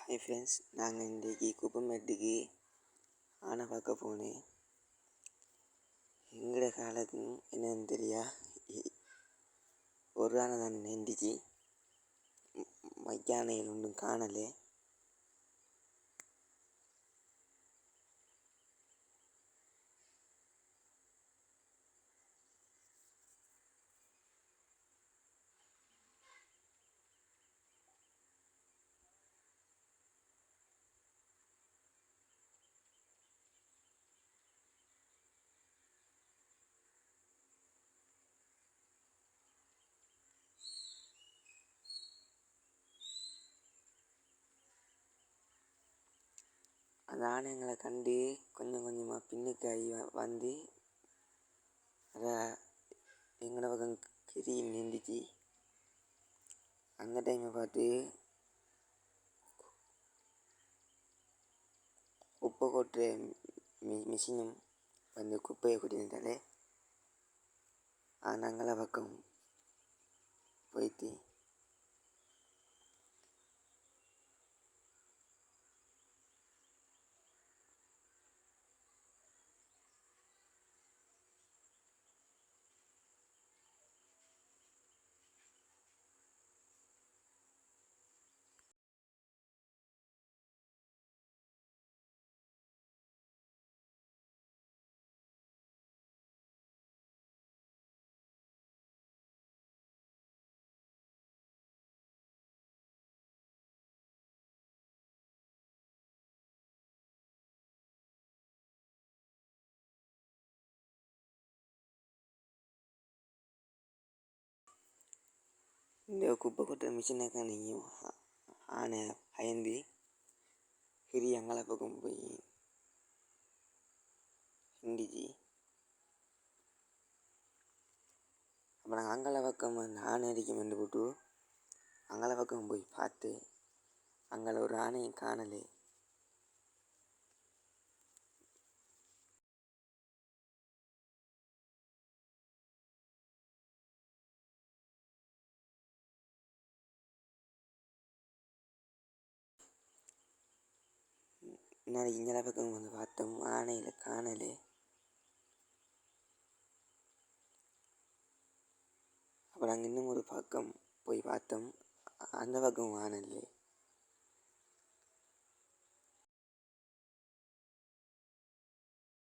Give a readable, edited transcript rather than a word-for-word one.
Hi friends, நாங்கள் இன்றைக்கி குப்பமேட்டுக்கு ஆனை பார்க்க போனேன். எங்களோட காலத்து என்னன்னு தெரியா, ஒரு ஆனை தான் நின்றுச்சு. யானைகள் ஒன்றும் காணலை. அந்த ஆணையங்களை கண்டு கொஞ்சம் கொஞ்சமாக பின்னுக்காகி வந்து அதை எங்களோட பக்கம் கிரி நின்றுச்சு. அந்த டைமை பார்த்து குப்பை கொட்டுற மிஷினும் வந்து குப்பையை கொட்டினாலே நாங்கள பக்கம் போயிட்டு இந்த குப்பை கொட்டுற மிஷினை நீங்கள் ஆனை பயந்து கிரி அங்காள பக்கம் போய் நின்றுச்சு. அப்புறம் நாங்கள் அங்காள பக்கம் அந்த ஆனை அடிக்க வந்து போட்டு அங்காள பக்கம் போய் பார்த்து அங்கே ஒரு ஆணையும் காணலை. நாளைக்கு இங்கே பக்கம் வந்து பார்த்தோம், ஆனையில் காணலை. அப்புறம் அங்கே இன்னும் ஒரு பக்கம் போய் பார்த்தோம், அந்த பக்கம் ஆனை இல்லை.